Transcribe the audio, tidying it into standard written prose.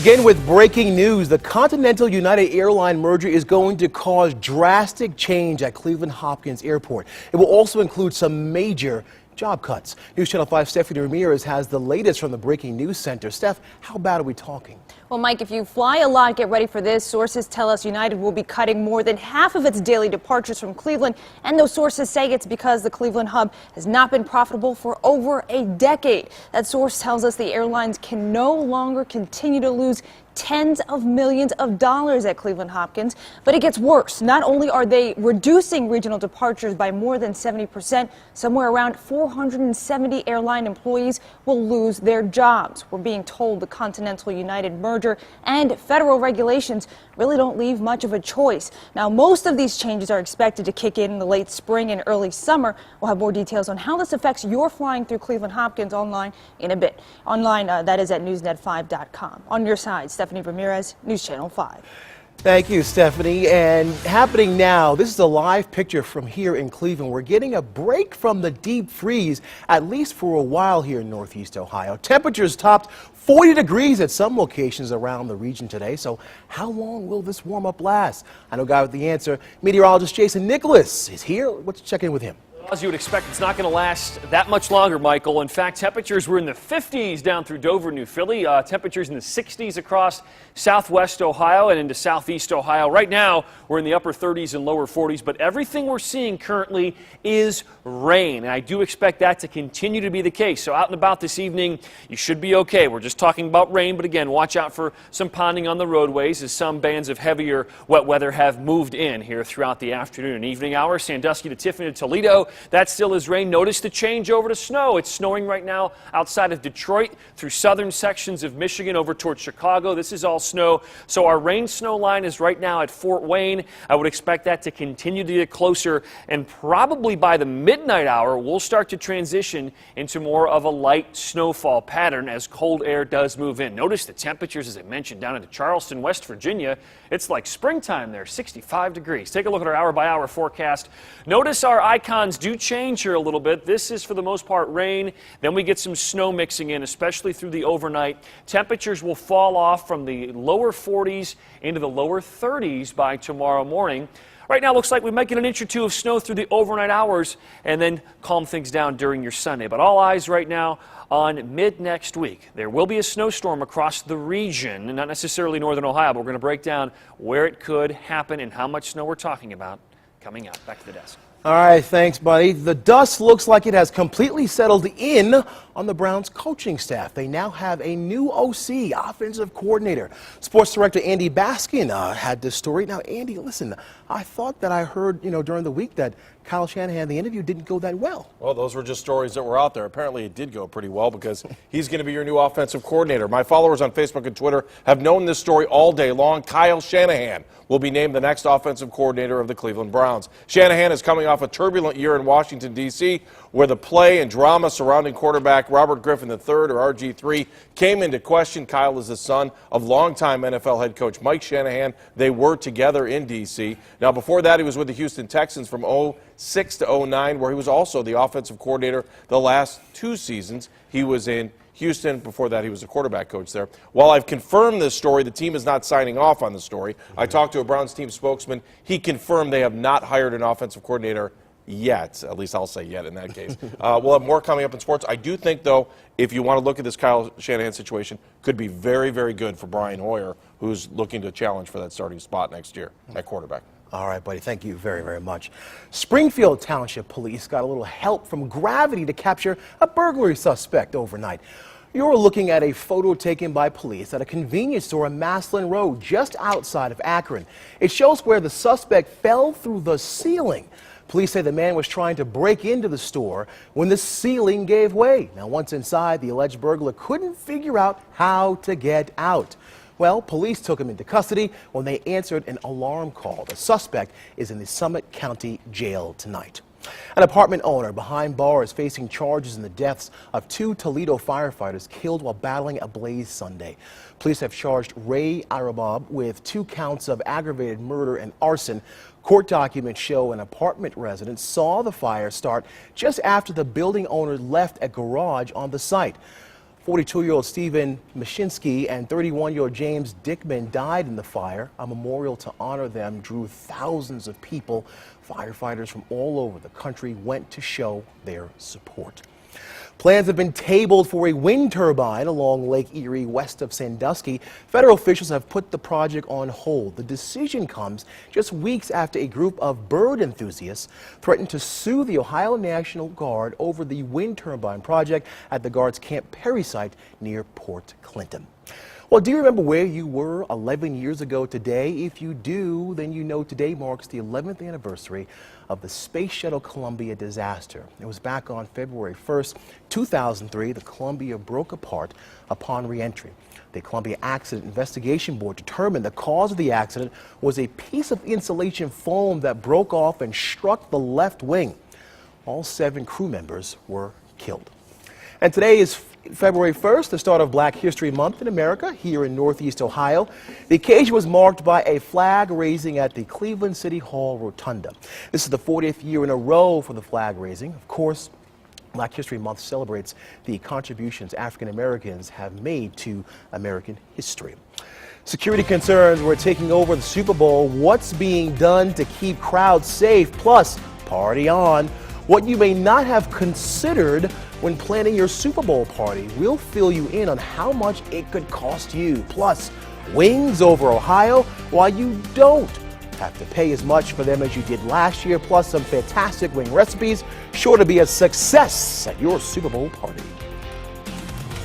Again, with breaking news, the Continental United Airline merger is going to cause drastic change at Cleveland Hopkins Airport. It will also include some major job cuts. News Channel 5's Stephanie Ramirez has the latest from the Breaking News Center. Steph, how bad are we talking? Well, Mike, if you fly a lot, get ready for this. Sources tell us United will be cutting more than half of its daily departures from Cleveland. And those sources say it's because the Cleveland hub has not been profitable for over a decade. That source tells us the airlines can no longer continue to lose tens of millions of dollars at Cleveland Hopkins. But it gets worse. Not only are they reducing regional departures by more than 70%, somewhere around 470 airline employees will lose their jobs. We're being told the Continental United merger and federal regulations really don't leave much of a choice. Now, most of these changes are expected to kick in the late spring and early summer. We'll have more details on how this affects your flying through Cleveland Hopkins online in a bit. Online, that is at newsnet5.com. On your side, Stephanie Ramirez, News Channel 5. Thank you, Stephanie. And happening now, this is a live picture from here in Cleveland. We're getting a break from the deep freeze, at least for a while here in Northeast Ohio. Temperatures topped 40 degrees at some locations around the region today. So how long will this warm up last? I know a guy with the answer. Meteorologist Jason Nicholas is here. Let's check in with him. As you would expect, it's not going to last that much longer, Michael. In fact, temperatures were in the 50s down through Dover, New Philly. Temperatures in the 60s across southwest Ohio and into southeast Ohio. Right now, we're in the upper 30s and lower 40s, but everything we're seeing currently is rain. And I do expect that to continue to be the case. So out and about this evening, you should be okay. We're just talking about rain, but again, watch out for some ponding on the roadways as some bands of heavier wet weather have moved in here throughout the afternoon and evening hours. Sandusky to Tiffany to Toledo. That still is rain. Notice the change over to snow. It's snowing right now outside of Detroit through southern sections of Michigan over towards Chicago. This is all snow. So our rain snow line is right now at Fort Wayne. I would expect that to continue to get closer, and probably by the midnight hour, we'll start to transition into more of a light snowfall pattern as cold air does move in. Notice the temperatures, as I mentioned, down into Charleston, West Virginia. It's like springtime there, 65 degrees. Take a look at our hour-by-hour forecast. Notice our icons do change here a little bit. This is for the most part rain. Then we get some snow mixing in, especially through the overnight. Temperatures will fall off from the lower 40s into the lower 30s by tomorrow morning. Right now, it looks like we might get an inch or two of snow through the overnight hours and then calm things down during your Sunday. But all eyes right now on mid-next week. There will be a snowstorm across the region, and not necessarily northern Ohio, but we're going to break down where it could happen and how much snow we're talking about coming out. Back to the desk. All right, thanks, buddy. The dust looks like it has completely settled in on the Browns coaching staff. They now have a new OC, offensive coordinator. Sports director Andy Baskin had this story. Now, Andy, listen, I thought that I heard, during the week that Kyle Shanahan, the interview didn't go that well. Well, those were just stories that were out there. Apparently, it did go pretty well because he's going to be your new offensive coordinator. My followers on Facebook and Twitter have known this story all day long. Kyle Shanahan will be named the next offensive coordinator of the Cleveland Browns. Shanahan is coming off a turbulent year in Washington, D.C., where the play and drama surrounding quarterback Robert Griffin III, or RG3, came into question. Kyle is the son of longtime NFL head coach Mike Shanahan. They were together in D.C. Now, before that, he was with the Houston Texans from 2006 to 2009, where he was also the offensive coordinator the last 2 seasons. He was in Houston. Before that, he was a quarterback coach there. While I've confirmed this story, the team is not signing off on the story. I talked to a Browns team spokesman. He confirmed they have not hired an offensive coordinator yet. At least I'll say yet in that case. We'll have more coming up in sports. I do think, though, if you want to look at this Kyle Shanahan situation, could be very, very good for Brian Hoyer, who's looking to challenge for that starting spot next year at quarterback. All right, buddy. Thank you very, very much. Springfield Township Police got a little help from gravity to capture a burglary suspect overnight. You're looking at a photo taken by police at a convenience store on Maslin Road, just outside of Akron. It shows where the suspect fell through the ceiling. Police say the man was trying to break into the store when the ceiling gave way. Now, once inside, the alleged burglar couldn't figure out how to get out. Well, police took him into custody when they answered an alarm call. The suspect is in the Summit County Jail tonight. An apartment owner behind bars facing charges in the deaths of 2 Toledo firefighters killed while battling a blaze Sunday. Police have charged Ray Irabob with 2 counts of aggravated murder and arson. Court documents show an apartment resident saw the fire start just after the building owner left a garage on the site. 42-year-old Stephen Mashinsky and 31-year-old James Dickman died in the fire. A memorial to honor them drew thousands of people. Firefighters from all over the country went to show their support. Plans have been tabled for a wind turbine along Lake Erie west of Sandusky. Federal officials have put the project on hold. The decision comes just weeks after a group of bird enthusiasts threatened to sue the Ohio National Guard over the wind turbine project at the Guard's Camp Perry site near Port Clinton. Well, do you remember where you were 11 years ago today? If you do, then you know today marks the 11th anniversary of the Space Shuttle Columbia disaster. It was back on February 1st, 2003. The Columbia broke apart upon re-entry. The Columbia Accident Investigation Board determined the cause of the accident was a piece of insulation foam that broke off and struck the left wing. All 7 crew members were killed. And today is February 1st, the start of Black History Month in America here in Northeast Ohio. The occasion was marked by a flag raising at the Cleveland City Hall Rotunda. This is the 40th year in a row for the flag raising. Of course, Black History Month celebrates the contributions African Americans have made to American history. Security concerns were taking over the Super Bowl. What's being done to keep crowds safe? Plus, party on. What you may not have considered when planning your Super Bowl party. We'll fill you in on how much it could cost you. Plus, wings over Ohio, while you don't have to pay as much for them as you did last year. Plus, some fantastic wing recipes, sure to be a success at your Super Bowl party.